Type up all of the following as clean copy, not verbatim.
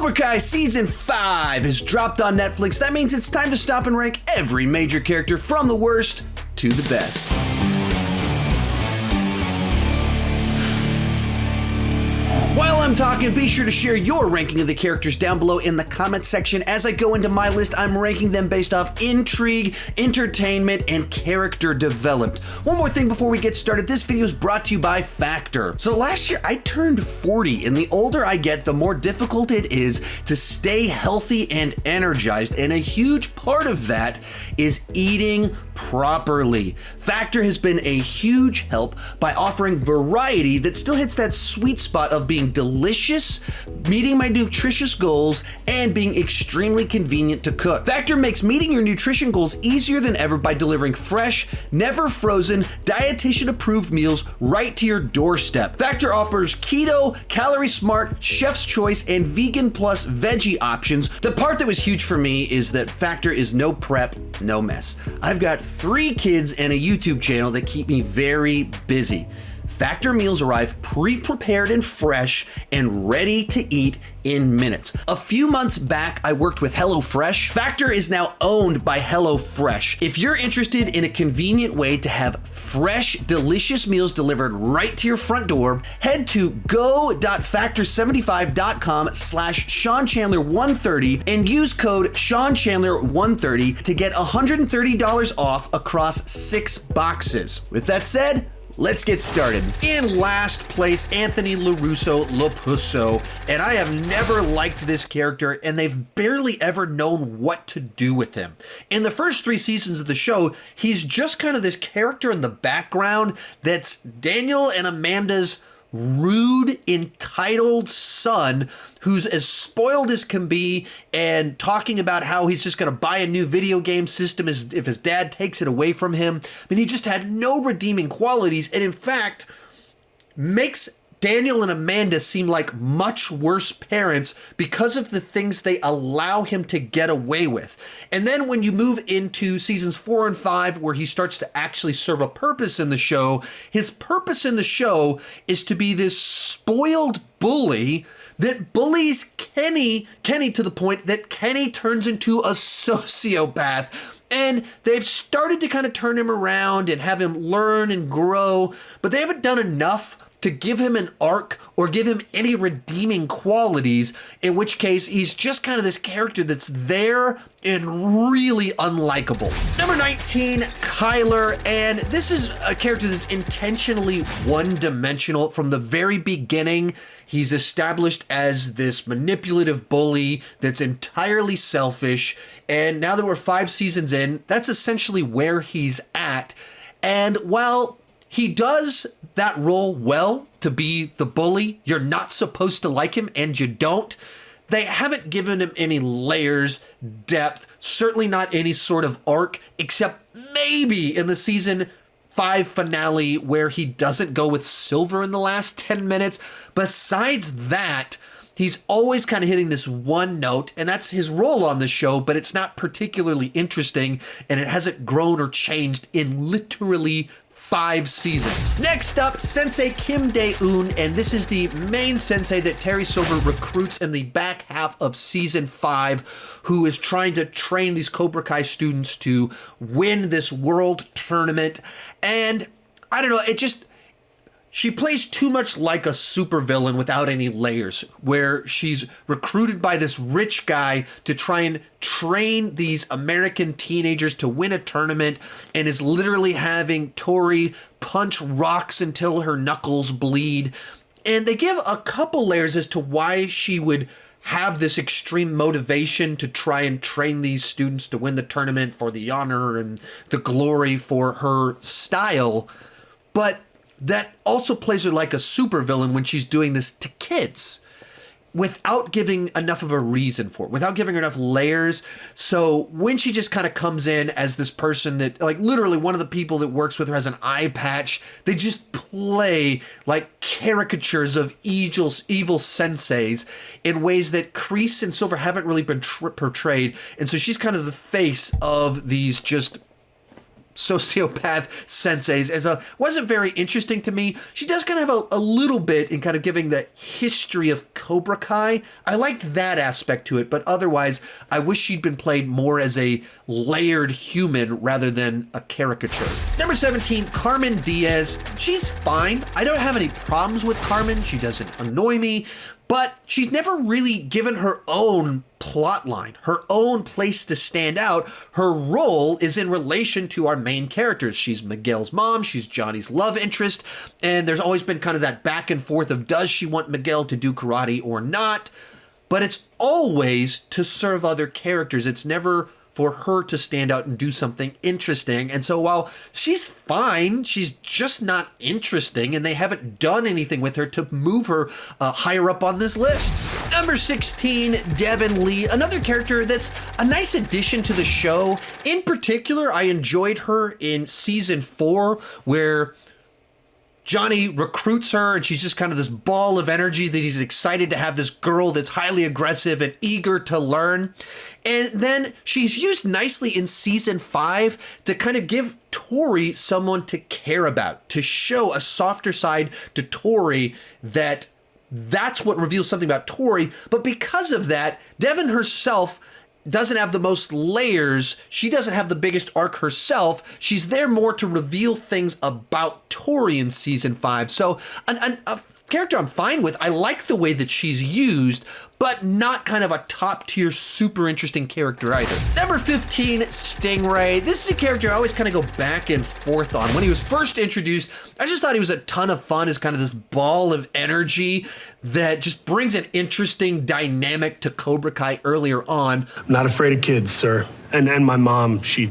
Cobra Kai Season 5 has dropped on Netflix. That means it's time to stop and rank every major character from the worst to the best. While I'm talking, be sure to share your ranking of the characters down below in the comment section. As I go into my list, I'm ranking them based off intrigue, entertainment, and character development. One more thing before we get started, this video is brought to you by Factor. So last year I turned 40, and the older I get, the more difficult it is to stay healthy and energized, and a huge part of that is eating properly. Factor has been a huge help by offering variety that still hits that sweet spot of being delicious, meeting my nutritious goals, and being extremely convenient to cook. Factor makes meeting your nutrition goals easier than ever by delivering fresh, never frozen, dietitian approved meals right to your doorstep. Factor offers keto, calorie smart, chef's choice, and vegan plus veggie options. The part that was huge for me is that Factor is no prep, no mess. I've got 3 kids and a YouTube channel that keep me very busy. Factor meals arrive pre-prepared and fresh and ready to eat in minutes. A few months back, I worked with HelloFresh. Factor is now owned by HelloFresh. If you're interested in a convenient way to have fresh, delicious meals delivered right to your front door, head to go.factor75.com/SeanChandler130 and use code SeanChandler130 to get $130 off across 6 boxes. With that said, let's get started. In last place, Anthony LaRusso Lopusso, and I have never liked this character, and they've barely ever known what to do with him. In the first 3 seasons of the show, he's just kind of this character in the background that's Daniel and Amanda's rude, entitled son who's as spoiled as can be and talking about how he's just going to buy a new video game system as if his dad takes it away from him. I mean, he just had no redeeming qualities, and in fact makes Daniel and Amanda seem like much worse parents because of the things they allow him to get away with. And then when you move into seasons 4 and 5, where he starts to actually serve a purpose in the show, his purpose in the show is to be this spoiled bully that bullies Kenny to the point that Kenny turns into a sociopath. And they've started to kind of turn him around and have him learn and grow, but they haven't done enough to give him an arc or give him any redeeming qualities, in which case he's just kind of this character that's there and really unlikable. Number 19, Kyler, and this is a character that's intentionally one-dimensional from the very beginning. He's established as this manipulative bully that's entirely selfish, and now that we're 5 seasons in, that's essentially where he's at. And while he does that role well, to be the bully, you're not supposed to like him, and you don't. They haven't given him any layers, depth, certainly not any sort of arc, except maybe in the season 5 finale where he doesn't go with Silver in the last 10 minutes. Besides that, he's always kind of hitting this one note, and that's his role on the show, but it's not particularly interesting, and it hasn't grown or changed in literally 5 seasons. Next up, Sensei Kim Daeun, and this is the main sensei that Terry Silver recruits in the back half of season 5, who is trying to train these Cobra Kai students to win this world tournament. And I don't know, she plays too much like a supervillain without any layers, where she's recruited by this rich guy to try and train these American teenagers to win a tournament, and is literally having Tori punch rocks until her knuckles bleed. And they give a couple layers as to why she would have this extreme motivation to try and train these students to win the tournament for the honor and the glory for her style. But that also plays her like a supervillain when she's doing this to kids without giving enough of a reason for it, without giving her enough layers. So when she just kind of comes in as this person that, like, literally one of the people that works with her has an eye patch, they just play like caricatures of evil senseis in ways that Crease and Silver haven't really been portrayed. And so she's kind of the face of these just sociopath senseis wasn't very interesting to me. She does kind of have a little bit in kind of giving the history of Cobra Kai. I liked that aspect to it, but otherwise, I wish she'd been played more as a layered human rather than a caricature. Number 17, Carmen Diaz. She's fine. I don't have any problems with Carmen. She doesn't annoy me, but she's never really given her own plot line, her own place to stand out. Her role is in relation to our main characters. She's Miguel's mom, she's Johnny's love interest, and there's always been kind of that back and forth of does she want Miguel to do karate or not, but it's always to serve other characters. It's never for her to stand out and do something interesting. And so while she's fine, she's just not interesting, and they haven't done anything with her to move her higher up on this list. Number 16, Devon Lee, another character that's a nice addition to the show. In particular, I enjoyed her in season 4, where Johnny recruits her and she's just kind of this ball of energy that he's excited to have this girl that's highly aggressive and eager to learn. And then she's used nicely in season 5 to kind of give Tori someone to care about, to show a softer side to Tori that's what reveals something about Tori. But because of that, Devon herself doesn't have the most layers. She doesn't have the biggest arc herself. She's there more to reveal things about Tori in season 5. So a character I'm fine with. I like the way that she's used, but not kind of a top tier, super interesting character either. Number 15, Stingray. This is a character I always kind of go back and forth on. When he was first introduced, I just thought he was a ton of fun as kind of this ball of energy that just brings an interesting dynamic to Cobra Kai earlier on. I'm not afraid of kids, sir. And my mom, she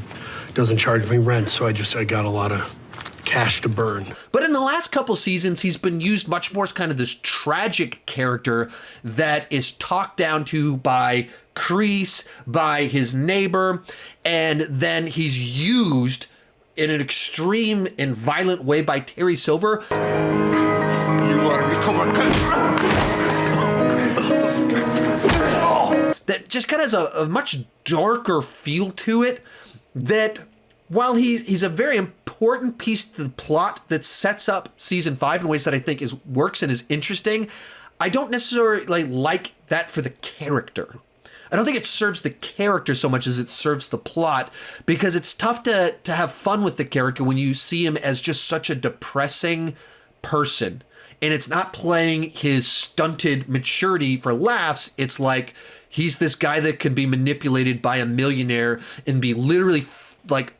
doesn't charge me rent, so I got a lot of cash to burn. But in the last couple seasons, he's been used much more as kind of this tragic character that is talked down to by Crease, by his neighbor, and then he's used in an extreme and violent way by Terry Silver. You are the Cobra Kai. That just kind of has a much darker feel to it, that while he's a very important piece to the plot that sets up season 5 in ways that I think works and is interesting, I don't necessarily like that for the character. I don't think it serves the character so much as it serves the plot, because it's tough to have fun with the character when you see him as just such a depressing person. And it's not playing his stunted maturity for laughs. It's like he's this guy that can be manipulated by a millionaire and be literally like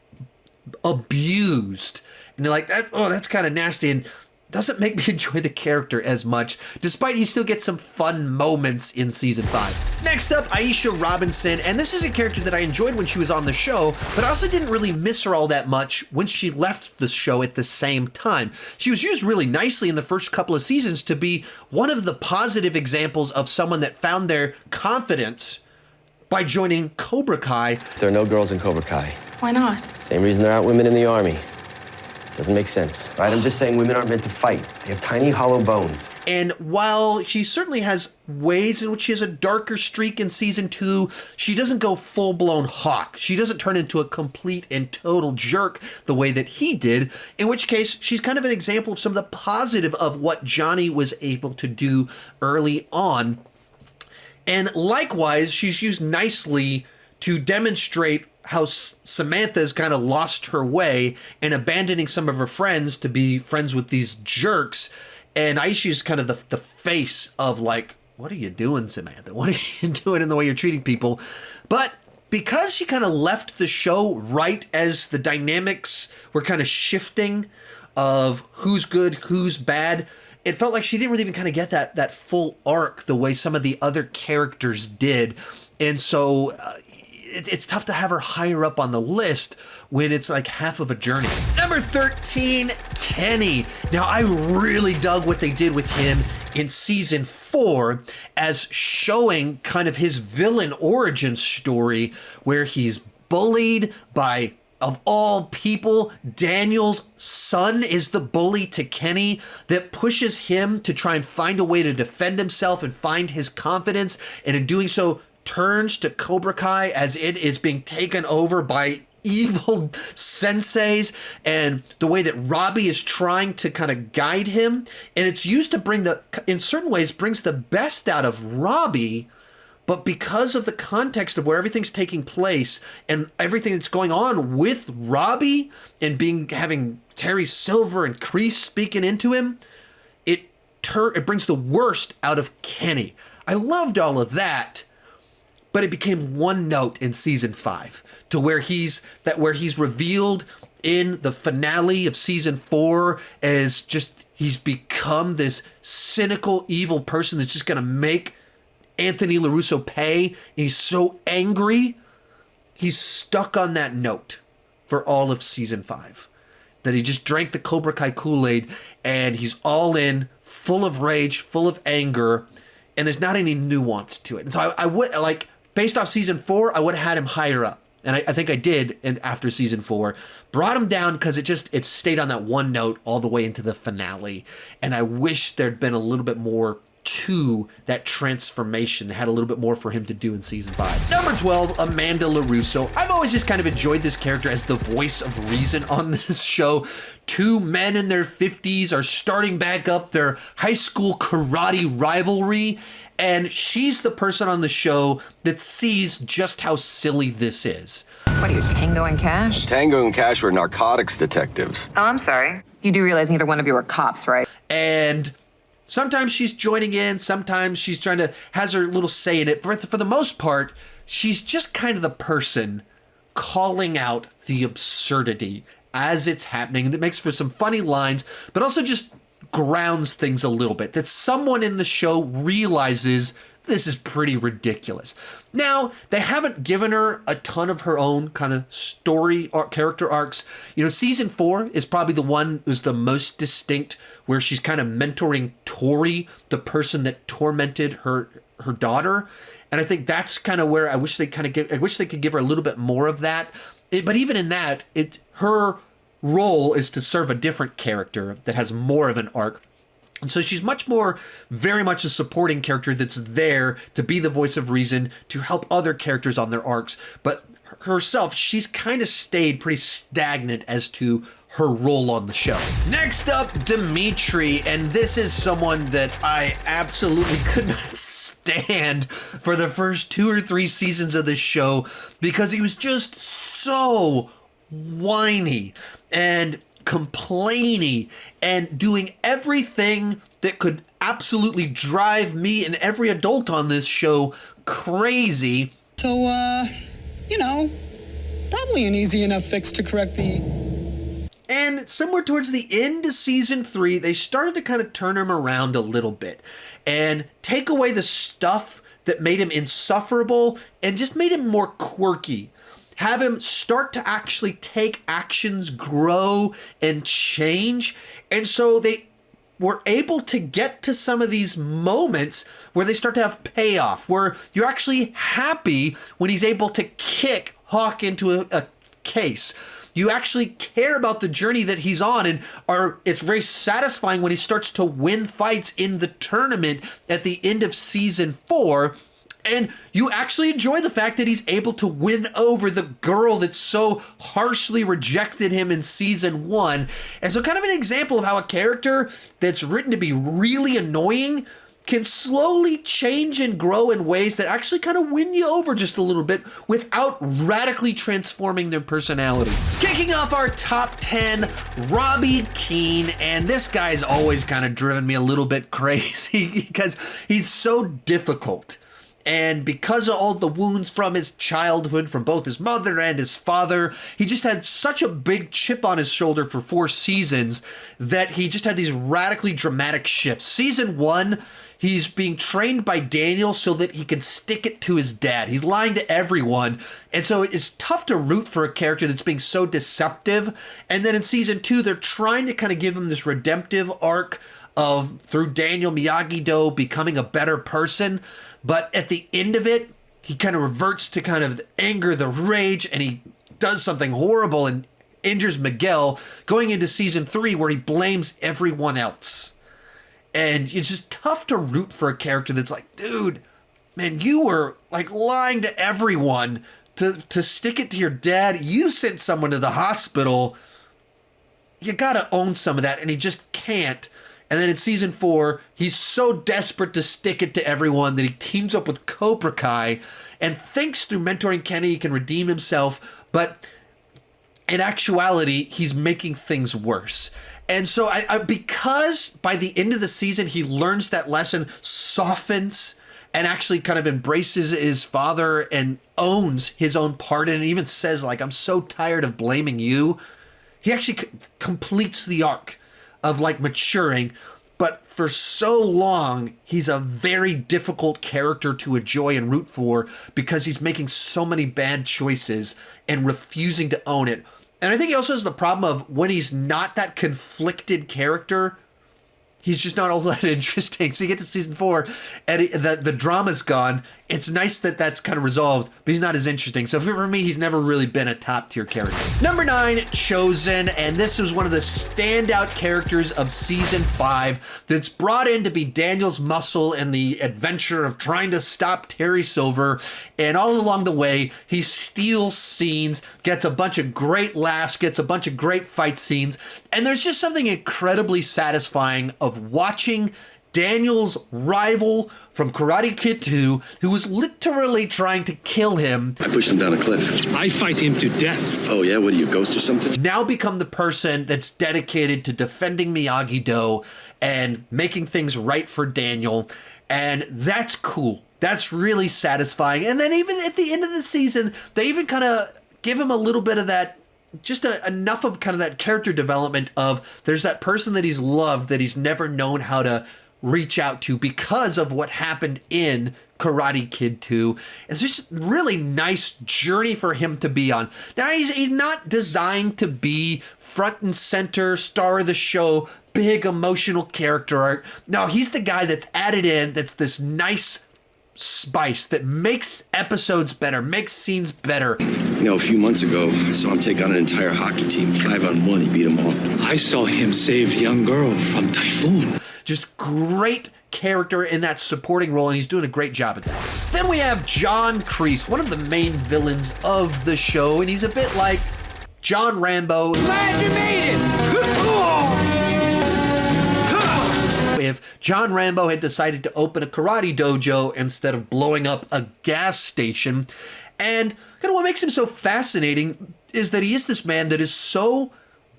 abused, and you're like, that's kind of nasty, and doesn't make me enjoy the character as much, despite he still gets some fun moments in season 5. Next up, Aisha Robinson, and this is a character that I enjoyed when she was on the show, but I also didn't really miss her all that much when she left the show at the same time. She was used really nicely in the first couple of seasons to be one of the positive examples of someone that found their confidence by joining Cobra Kai. There are no girls in Cobra Kai. Why not? Same reason there aren't women in the army. Doesn't make sense, right? I'm just saying women aren't meant to fight. They have tiny, hollow bones. And while she certainly has ways in which she has a darker streak in season 2, she doesn't go full-blown Hawk. She doesn't turn into a complete and total jerk the way that he did, in which case she's kind of an example of some of the positive of what Johnny was able to do early on. And likewise, she's used nicely to demonstrate how Samantha's kind of lost her way and abandoning some of her friends to be friends with these jerks. And Aisha's kind of the face of like, what are you doing, Samantha? What are you doing in the way you're treating people? But because she kind of left the show right as the dynamics were kind of shifting of who's good, who's bad, it felt like she didn't really even kind of get that full arc the way some of the other characters did. And so it's tough to have her higher up on the list when it's like half of a journey. Number 13, Kenny. Now, I really dug what they did with him in season 4 as showing kind of his villain origin story, where he's bullied by, of all people, Daniel's son is the bully to Kenny that pushes him to try and find a way to defend himself and find his confidence, and in doing so turns to Cobra Kai as it is being taken over by evil senseis and the way that Robbie is trying to kind of guide him. And it's used to in certain ways, brings the best out of Robbie. But because of the context of where everything's taking place and everything that's going on with Robbie and having Terry Silver and Crease speaking into him, it brings the worst out of Kenny. I loved all of that, but it became one note in season 5 to where he's revealed in the finale of season 4 as just he's become this cynical, evil person that's just going to make Anthony LaRusso pay, and he's so angry, he's stuck on that note for all of season 5. That he just drank the Cobra Kai Kool-Aid, and he's all in, full of rage, full of anger, and there's not any nuance to it. And so I would, like, based off season 4, I would have had him higher up. And I think I did after season 4. Brought him down because it stayed on that one note all the way into the finale. And I wish there'd been a little bit more to that transformation. It had a little bit more for him to do in season 5. Number 12, Amanda Larusso. I've always just kind of enjoyed this character as the voice of reason on this show. 2 men in their 50s are starting back up their high school karate rivalry, and she's the person on the show that sees just how silly this is. What are you, Tango and Cash? Tango and Cash were narcotics detectives. Oh, I'm sorry. You do realize neither one of you are cops, right? And sometimes she's joining in, sometimes she's has her little say in it. For the most part, she's just kind of the person calling out the absurdity as it's happening. And it makes for some funny lines, but also just grounds things a little bit. That someone in the show realizes this is pretty ridiculous. Now, they haven't given her a ton of her own kind of story or character arcs. Season 4 is probably the one who's the most distinct, where she's kind of mentoring Tori, the person that tormented her daughter. And I think that's kind of where I wish they could give her a little bit more of that. But even in that, her role is to serve a different character that has more of an arc. And so she's very much a supporting character that's there to be the voice of reason, to help other characters on their arcs. But herself, she's kind of stayed pretty stagnant as to her role on the show. Next up, Dmitri, and this is someone that I absolutely could not stand for the first 2 or 3 seasons of the show because he was just so whiny and complaining and doing everything that could absolutely drive me and every adult on this show crazy. So, probably an easy enough fix to correct the... And somewhere towards the end of season 3, they started to kind of turn him around a little bit and take away the stuff that made him insufferable and just made him more quirky. Have him start to actually take actions, grow, and change. And so they were able to get to some of these moments where they start to have payoff, where you're actually happy when he's able to kick Hawk into a case. You actually care about the journey that he's on, and it's very satisfying when he starts to win fights in the tournament at the end of season 4. And you actually enjoy the fact that he's able to win over the girl that so harshly rejected him in season 1. And so kind of an example of how a character that's written to be really annoying can slowly change and grow in ways that actually kind of win you over just a little bit without radically transforming their personality. Kicking off our top 10, Robbie Keane. And this guy's always kind of driven me a little bit crazy because he's so difficult. And because of all the wounds from his childhood, from both his mother and his father, he just had such a big chip on his shoulder for 4 seasons that he just had these radically dramatic shifts. Season 1, he's being trained by Daniel so that he can stick it to his dad. He's lying to everyone. And so it's tough to root for a character that's being so deceptive. And then in season 2, they're trying to kind of give him this redemptive arc of, through Daniel Miyagi-Do, becoming a better person. But at the end of it, he kind of reverts to kind of the anger, the rage, and he does something horrible and injures Miguel, going into season 3 where he blames everyone else. And it's just tough to root for a character that's like, dude, man, you were like lying to everyone to stick it to your dad. You sent someone to the hospital. You gotta own some of that, and he just can't. And then in season 4, he's so desperate to stick it to everyone that he teams up with Cobra Kai and thinks through mentoring Kenny he can redeem himself, but in actuality, he's making things worse. And so because by the end of the season, he learns that lesson, softens, and actually kind of embraces his father and owns his own part, and even says, like, I'm so tired of blaming you. He actually completes the arc of, like, maturing, but for so long, he's a very difficult character to enjoy and root for because he's making so many bad choices and refusing to own it. And I think he also has the problem of when he's not that conflicted character, he's just not all that interesting. So you get to season 4, and the drama's gone. It's nice that that's kind of resolved, but he's not as interesting. So for me, he's never really been a top tier character. Number 9, Chosen, and this was one of the standout characters of season 5 that's brought in to be Daniel's muscle in the adventure of trying to stop Terry Silver. And all along the way, he steals scenes, gets a bunch of great laughs, gets a bunch of great fight scenes. And there's just something incredibly satisfying of watching Daniel's rival from Karate Kid 2, who was literally trying to kill him. I pushed him down a cliff. I fight him to death. Oh yeah, what are you, a ghost or something? Now become the person that's dedicated to defending Miyagi-Do and making things right for Daniel. And that's cool. That's really satisfying. And then even at the end of the season, they even kind of give him a little bit of that, just enough of kind of that character development of there's that person that he's loved that he's never known how to reach out to because of what happened in Karate Kid 2. It's just a really nice journey for him to be on. Now, he's not designed to be front and center, star of the show, big emotional character arc. No, he's the guy that's added in, that's this nice spice that makes episodes better, makes scenes better. You know, a few months ago, I saw him take on an entire hockey team. 5-on-1, he beat them all. I saw him save young girl from typhoon. Just great character in that supporting role, and he's doing a great job at that. Then we have John Kreese, one of the main villains of the show, and he's a bit like John Rambo. Glad you made it! If John Rambo had decided to open a karate dojo instead of blowing up a gas station. And kind of what makes him so fascinating is that he is this man that is so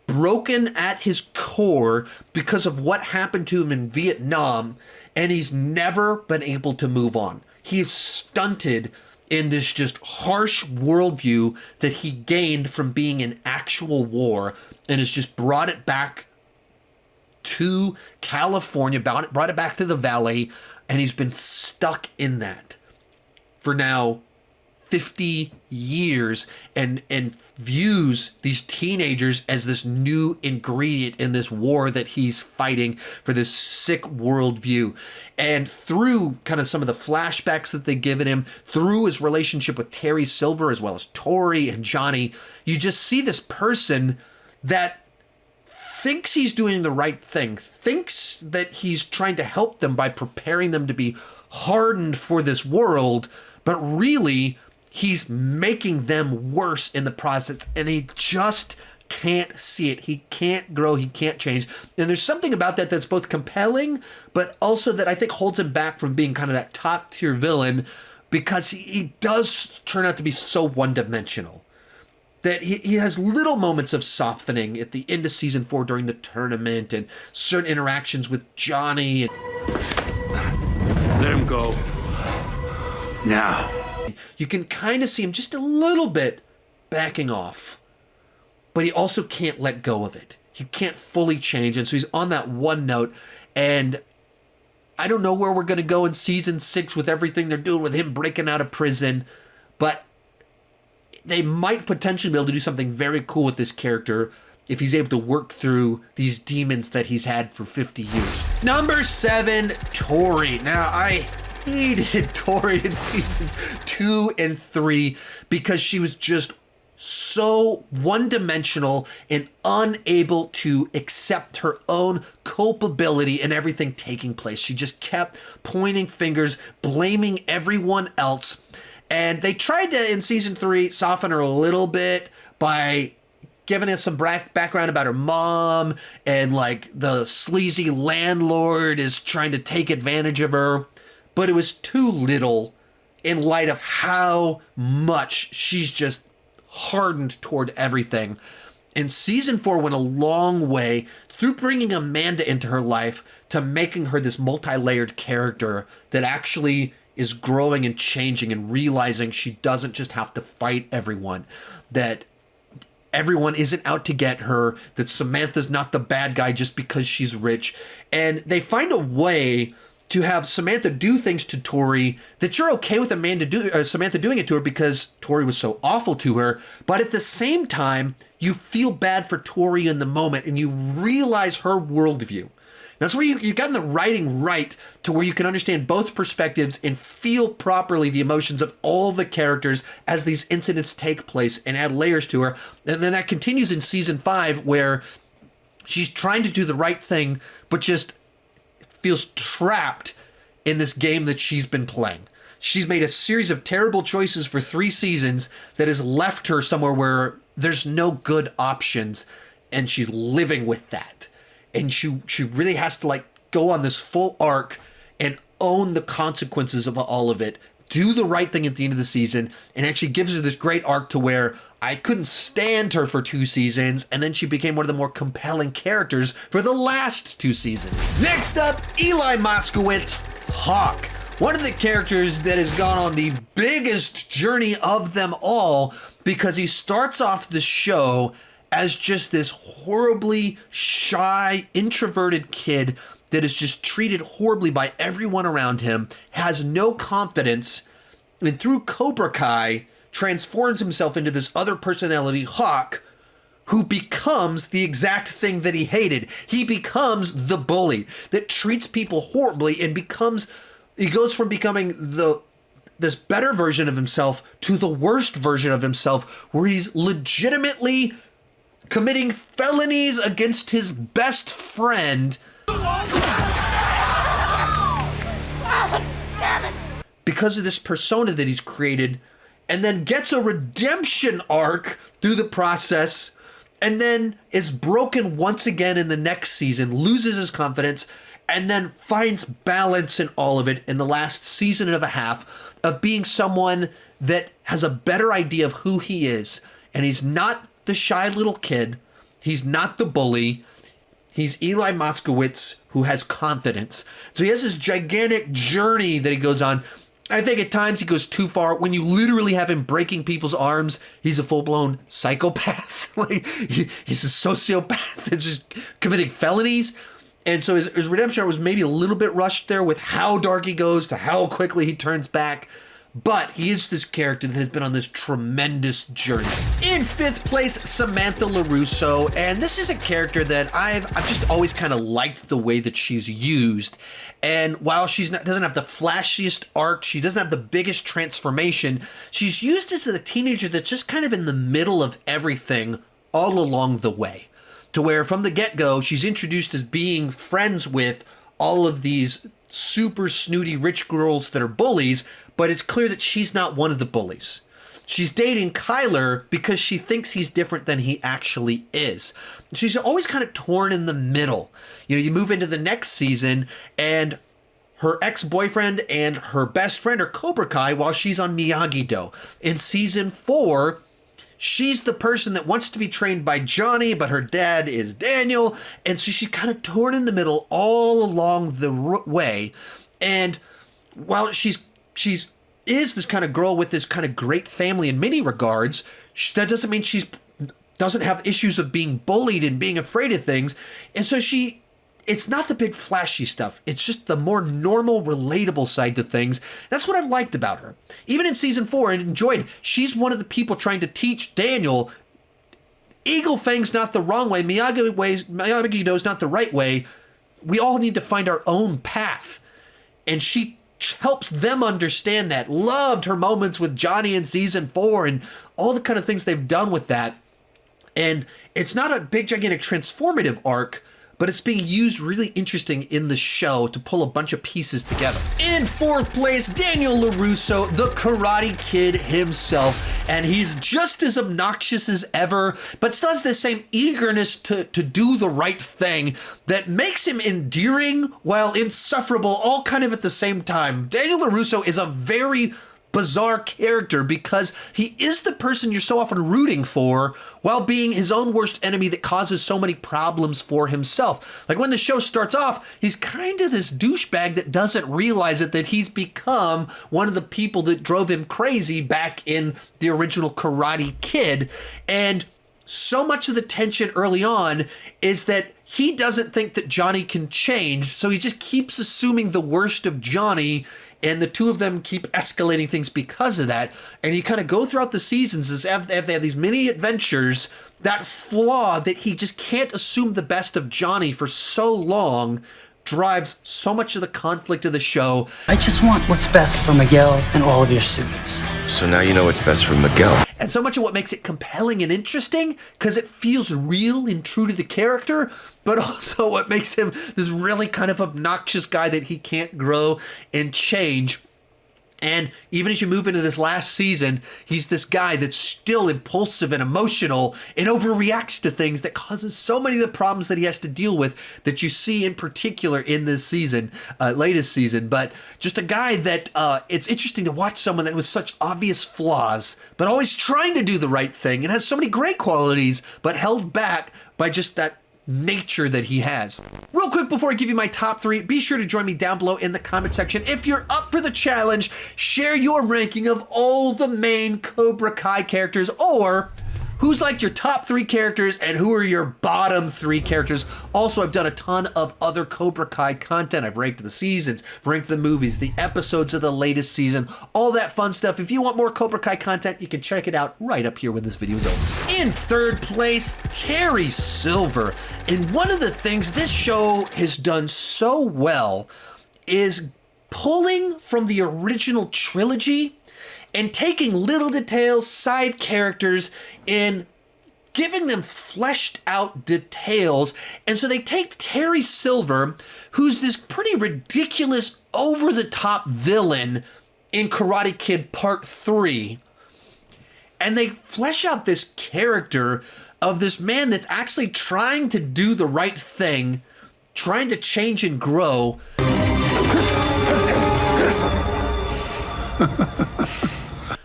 broken at his core because of what happened to him in Vietnam, and he's never been able to move on. He is stunted in this just harsh worldview that he gained from being in actual war, and has just brought it back to California, brought it back to the Valley, and he's been stuck in that for now 50 years and views these teenagers as this new ingredient in this war that he's fighting for this sick worldview. And through kind of some of the flashbacks that they've given him, through his relationship with Terry Silver as well as Tori and Johnny, you just see this person that thinks he's doing the right thing, thinks that he's trying to help them by preparing them to be hardened for this world, but really he's making them worse in the process, and he just can't see it. He can't grow. He can't change. And there's something about that that's both compelling, but also that I think holds him back from being kind of that top tier villain, because he does turn out to be so one-dimensional. That he has little moments of softening at the end of season 4 during the tournament and certain interactions with Johnny. Let him go. Now. You can kind of see him just a little bit backing off, but he also can't let go of it. He can't fully change, and so he's on that one note, and I don't know where we're going to go in season 6 with everything they're doing with him breaking out of prison, but they might potentially be able to do something very cool with this character if he's able to work through these demons that he's had for 50 years. Number 7, Tori. Now, I hated Tori in seasons 2 and 3 because she was just so one-dimensional and unable to accept her own culpability in everything taking place. She just kept pointing fingers, blaming everyone else. And they tried to, in season 3, soften her a little bit by giving us some background about her mom, and like the sleazy landlord is trying to take advantage of her. But it was too little in light of how much she's just hardened toward everything. And season 4 went a long way through bringing Amanda into her life to making her this multi-layered character that actually is growing and changing and realizing she doesn't just have to fight everyone, that everyone isn't out to get her, that Samantha's not the bad guy just because she's rich. And they find a way to have Samantha do things to Tori that you're okay with Samantha doing it to her because Tori was so awful to her. But at the same time, you feel bad for Tori in the moment and you realize her worldview. That's where you've gotten the writing right to where you can understand both perspectives and feel properly the emotions of all the characters as these incidents take place and add layers to her. And then that continues in season 5 where she's trying to do the right thing, but just feels trapped in this game that she's been playing. She's made a series of terrible choices for 3 seasons that has left her somewhere where there's no good options, and she's living with that. And she really has to like go on this full arc and own the consequences of all of it, do the right thing at the end of the season, and actually gives her this great arc to where I couldn't stand her for 2 seasons, and then she became one of the more compelling characters for the last 2 seasons. Next up, Eli Moskowitz Hawk, one of the characters that has gone on the biggest journey of them all, because he starts off the show as just this horribly shy, introverted kid that is just treated horribly by everyone around him, has no confidence, and through Cobra Kai transforms himself into this other personality, Hawk, who becomes the exact thing that he hated. He becomes the bully that treats people horribly and he goes from becoming this better version of himself to the worst version of himself, where he's legitimately committing felonies against his best friend because of this persona that he's created, and then gets a redemption arc through the process, and then is broken once again in the next season, loses his confidence, and then finds balance in all of it in the last season and a half of being someone that has a better idea of who he is. And he's not the shy little kid. He's not the bully. He's Eli Moskowitz who has confidence. So he has this gigantic journey that he goes on. I think at times he goes too far. When you literally have him breaking people's arms, he's a full-blown psychopath. Like he's a sociopath that's just committing felonies. And so his redemption was maybe a little bit rushed there with how dark he goes to how quickly he turns back. But he is this character that has been on this tremendous journey. In 5th place, Samantha Larusso. And this is a character that I've just always kind of liked the way that she's used. And while doesn't have the flashiest arc, she doesn't have the biggest transformation, she's used as a teenager that's just kind of in the middle of everything all along the way. To where from the get-go, she's introduced as being friends with all of these super snooty rich girls that are bullies, but it's clear that she's not one of the bullies. She's dating Kyler because she thinks he's different than he actually is. She's always kind of torn in the middle. You know, you move into the next season and her ex-boyfriend and her best friend are Cobra Kai while she's on Miyagi-Do. In season 4, she's the person that wants to be trained by Johnny, but her dad is Daniel. And so she's kind of torn in the middle all along the way. And while she is this kind of girl with this kind of great family in many regards, that doesn't mean she doesn't have issues of being bullied and being afraid of things. And so it's not the big flashy stuff. It's just the more normal, relatable side to things. That's what I've liked about her. Even in season 4, and enjoyed, she's one of the people trying to teach Daniel, Eagle Fang's not the wrong way, Miyagi-Do's not the right way. We all need to find our own path. And she helps them understand that. Loved her moments with Johnny in season 4 and all the kind of things they've done with that. And it's not a big, gigantic, transformative arc, but it's being used really interesting in the show to pull a bunch of pieces together. In fourth place, Daniel LaRusso, the Karate Kid himself, and he's just as obnoxious as ever, but still has the same eagerness to do the right thing that makes him endearing while insufferable, all kind of at the same time. Daniel LaRusso is a very bizarre character because he is the person you're so often rooting for while being his own worst enemy that causes so many problems for himself. Like when the show starts off, he's kind of this douchebag that doesn't realize it, that he's become one of the people that drove him crazy back in the original Karate Kid. And so much of the tension early on is that he doesn't think that Johnny can change, so he just keeps assuming the worst of Johnny, and the two of them keep escalating things because of that. And you kind of go throughout the seasons as they have these mini adventures. That flaw that he just can't assume the best of Johnny for so long drives so much of the conflict of the show. I just want what's best for Miguel and all of your students. So now you know what's best for Miguel. And so much of what makes it compelling and interesting, because it feels real and true to the character, but also what makes him this really kind of obnoxious guy that he can't grow and change. And even as you move into this last season, he's this guy that's still impulsive and emotional and overreacts to things that causes so many of the problems that he has to deal with that you see in particular in this season, latest season. But just a guy that it's interesting to watch someone that with such obvious flaws, but always trying to do the right thing and has so many great qualities, but held back by just that nature that he has. Real quick before I give you my top 3, be sure to join me down below in the comment section. If you're up for the challenge, share your ranking of all the main Cobra Kai characters, or who's like your top 3 characters and who are your bottom 3 characters. Also, I've done a ton of other Cobra Kai content. I've ranked the seasons, ranked the movies, the episodes of the latest season, all that fun stuff. If you want more Cobra Kai content, you can check it out right up here when this video is over. In third place, Terry Silver. And one of the things this show has done so well is pulling from the original trilogy and taking little details, side characters, and giving them fleshed out details. And so they take Terry Silver, who's this pretty ridiculous, over-the-top villain in Karate Kid Part 3, and they flesh out this character of this man that's actually trying to do the right thing, trying to change and grow.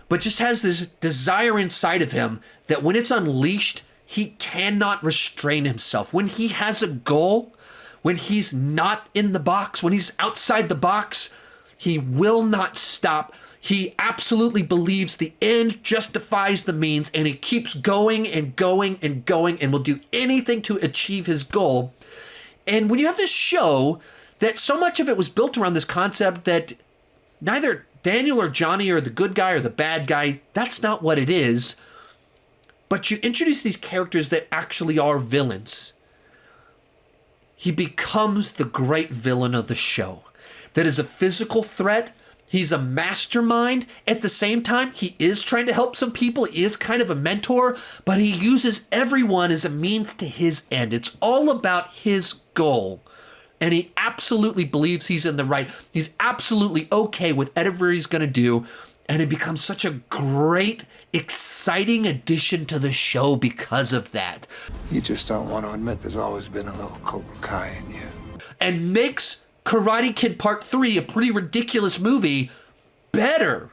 But just has this desire inside of him that when it's unleashed, he cannot restrain himself. When he has a goal, when he's not in the box, when he's outside the box, he will not stop. He absolutely believes the end justifies the means, and he keeps going and going and going and will do anything to achieve his goal. And when you have this show that so much of it was built around this concept that neither Daniel or Johnny are the good guy or the bad guy, that's not what it is. But you introduce these characters that actually are villains. He becomes the great villain of the show. That is a physical threat. He's a mastermind. At the same time, he is trying to help some people. He is kind of a mentor, but he uses everyone as a means to his end. It's all about his goal. And he absolutely believes he's in the right. He's absolutely okay with whatever he's going to do. And it becomes such a great, exciting addition to the show because of that. You just don't want to admit there's always been a little Cobra Kai in you. And makes Karate Kid Part 3, a pretty ridiculous movie, better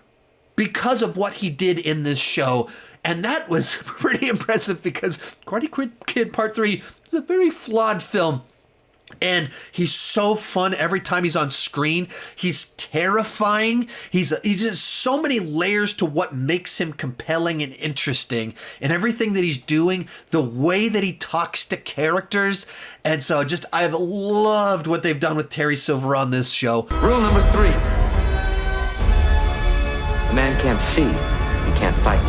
because of what he did in this show. And that was pretty impressive because Karate Kid Part 3 is a very flawed film. And he's so fun every time he's on screen. He's terrifying. He's just so many layers to what makes him compelling and interesting. And everything that he's doing, the way that he talks to characters. And so I've loved what they've done with Terry Silver on this show. Rule number 3. A man can't see, he can't fight.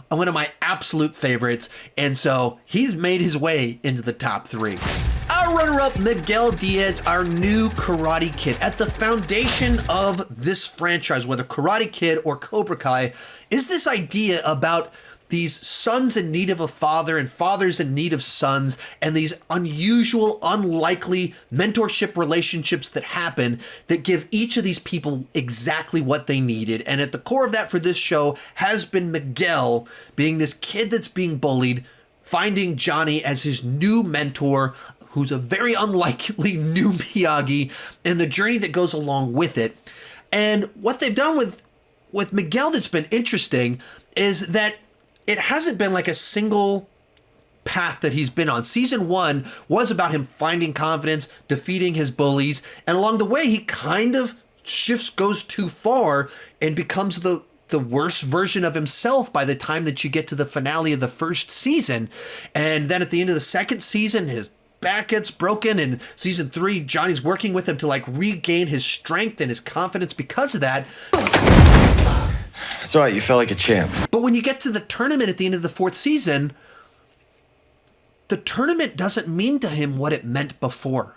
One of my absolute favorites, and so he's made his way into the top 3. Our runner-up, Miguel Diaz, our new Karate Kid. At the foundation of this franchise, whether Karate Kid or Cobra Kai, is this idea about these sons in need of a father and fathers in need of sons, and these unusual, unlikely mentorship relationships that happen that give each of these people exactly what they needed. And at the core of that for this show has been Miguel being this kid that's being bullied, finding Gianni as his new mentor, who's a very unlikely new Miyagi, and the journey that goes along with it. And what they've done with Miguel that's been interesting is that it hasn't been like a single path that he's been on. Season 1 was about him finding confidence, defeating his bullies, and along the way he kind of goes too far and becomes the worst version of himself by the time that you get to the finale of the first season. And then at the end of the second season, his back gets broken, and season 3, Johnny's working with him to like regain his strength and his confidence because of that. It's all right, you felt like a champ. But when you get to the tournament at the end of the 4th season, the tournament doesn't mean to him what it meant before.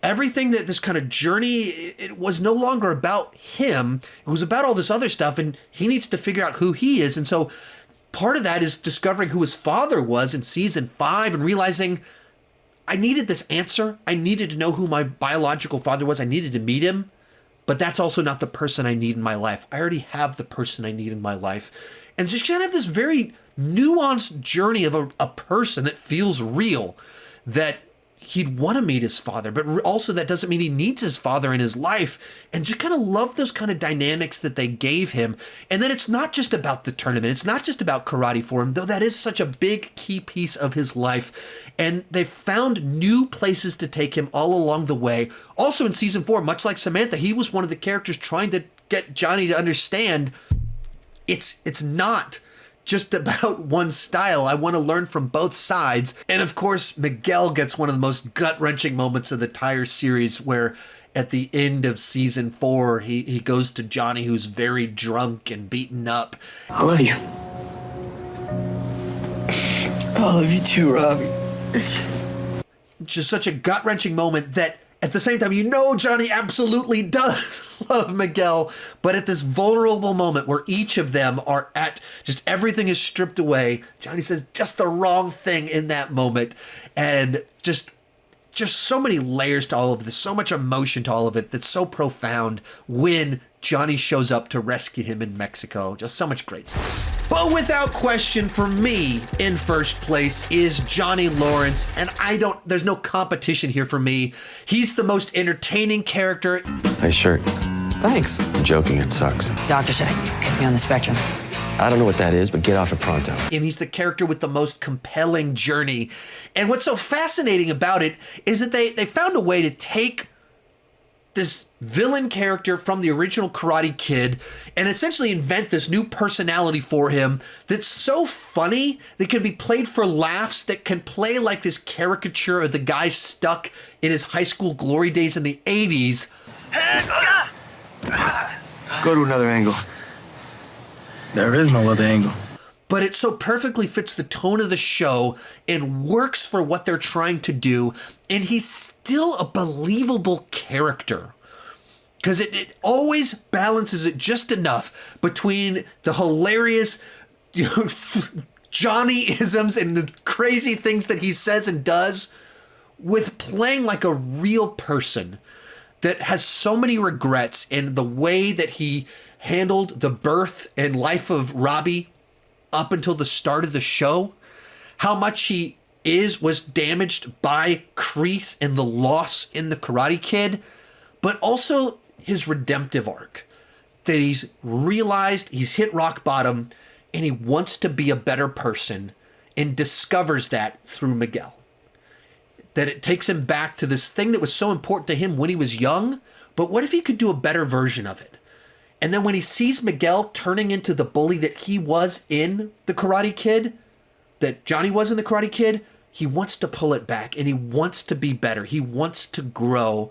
Everything that this kind of journey, it was no longer about him. It was about all this other stuff, and he needs to figure out who he is. And so part of that is discovering who his father was in season 5 and realizing, I needed this answer. I needed to know who my biological father was. I needed to meet him. But that's also not the person I need in my life. I already have the person I need in my life. And just kind of this very nuanced journey of a person that feels real, that he'd want to meet his father, but also that doesn't mean he needs his father in his life. And just kind of love those kind of dynamics that they gave him. And then it's not just about the tournament. It's not just about karate for him, though that is such a big key piece of his life. And they found new places to take him all along the way. Also in season 4, much like Samantha, he was one of the characters trying to get Gianni to understand it's not just about one style. I want to learn from both sides. And of course, Miguel gets one of the most gut-wrenching moments of the entire series, where at the end of season 4, he goes to Gianni, who's very drunk and beaten up. I love you. I love you too, Robbie. Just such a gut-wrenching moment that at the same time, Gianni absolutely does love Miguel, but at this vulnerable moment where each of them are at just everything is stripped away, Gianni says just the wrong thing in that moment. And just so many layers to all of this, so much emotion to all of it that's so profound when Gianni shows up to rescue him in Mexico. Just so much great stuff. But without question, for me, in first place is Johnny Lawrence, and there's no competition here for me. He's the most entertaining character. Nice shirt. Thanks. I'm joking, it sucks. The doctor said I could be on the spectrum. I don't know what that is, but get off it pronto. And he's the character with the most compelling journey. And what's so fascinating about it is that they found a way to take this villain character from the original Karate Kid and essentially invent this new personality for him that's so funny, that can be played for laughs, that can play like this caricature of the guy stuck in his high school glory days in the 80s. Go to another angle. There is no other angle. But it so perfectly fits the tone of the show and works for what they're trying to do. And he's still a believable character, because it always balances it just enough between the hilarious Johnny-isms and the crazy things that he says and does, with playing like a real person that has so many regrets in the way that he handled the birth and life of Robbie up until the start of the show, how much he was damaged by Crease and the loss in the Karate Kid, but also his redemptive arc, that he's realized he's hit rock bottom and he wants to be a better person and discovers that through Miguel. That it takes him back to this thing that was so important to him when he was young, but what if he could do a better version of it? And then when he sees Miguel turning into the bully that he was in the Karate Kid, that Johnny was in the Karate Kid, he wants to pull it back and he wants to be better. He wants to grow.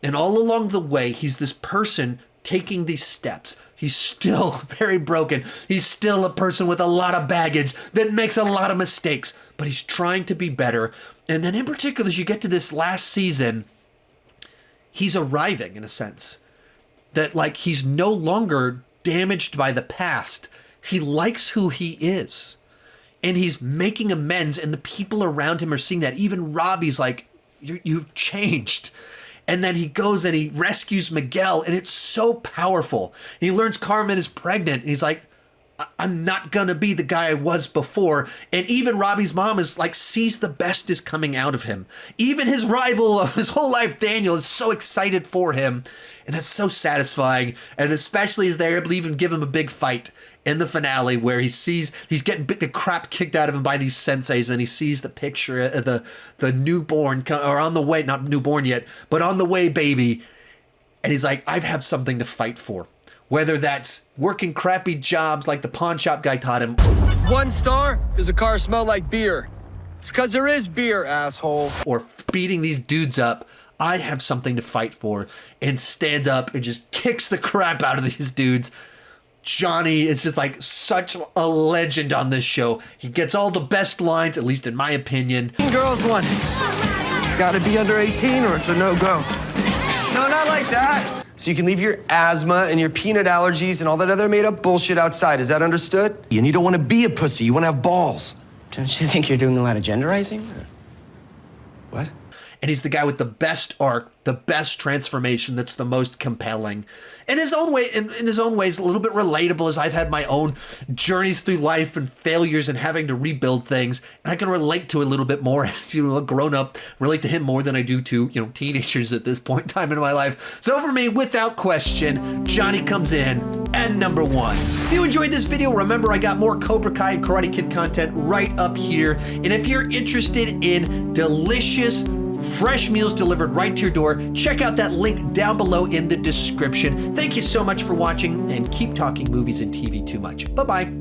And all along the way, he's this person taking these steps. He's still very broken. He's still a person with a lot of baggage that makes a lot of mistakes, but he's trying to be better. And then in particular, as you get to this last season, he's arriving in a sense. That like he's no longer damaged by the past. He likes who he is. and he's making amends, and the people around him are seeing that. Even Robbie's like, you've changed. And then he goes and he rescues Miguel, and it's so powerful. And he learns Carmen is pregnant, and he's like, I'm not gonna be the guy I was before. And even Robbie's mom is like, sees the best is coming out of him. Even his rival of his whole life, Daniel, is so excited for him. And that's so satisfying. And especially as they're able to even give him a big fight in the finale where he sees he's getting the crap kicked out of him by these senseis, and he sees the picture of the newborn, or on the way, not newborn yet, but on the way baby. And he's like, I have something to fight for. Whether that's working crappy jobs like the pawn shop guy taught him. 1 star? Because the car smelled like beer. It's because there is beer, asshole. Or beating these dudes up. I have something to fight for. And stands up and just kicks the crap out of these dudes. Johnny is just like such a legend on this show. He gets all the best lines, at least in my opinion. Girls one. Gotta be under 18 or it's a no-go. No, not like that. So you can leave your asthma and your peanut allergies and all that other made-up bullshit outside. Is that understood? And you don't want to be a pussy. You want to have balls. Don't you think you're doing a lot of genderizing? What? And he's the guy with the best arc, the best transformation that's the most compelling. In his own way, in his own ways, a little bit relatable, as I've had my own journeys through life and failures and having to rebuild things. And I can relate to it a little bit more as a grown up, relate to him more than I do to, teenagers at this point in time in my life. So for me, without question, Johnny comes in at number 1. If you enjoyed this video, remember I got more Cobra Kai and Karate Kid content right up here. And if you're interested in delicious, fresh meals delivered right to your door, check out that link down below in the description. Thank you so much for watching, and keep talking movies and TV too much. Bye-bye.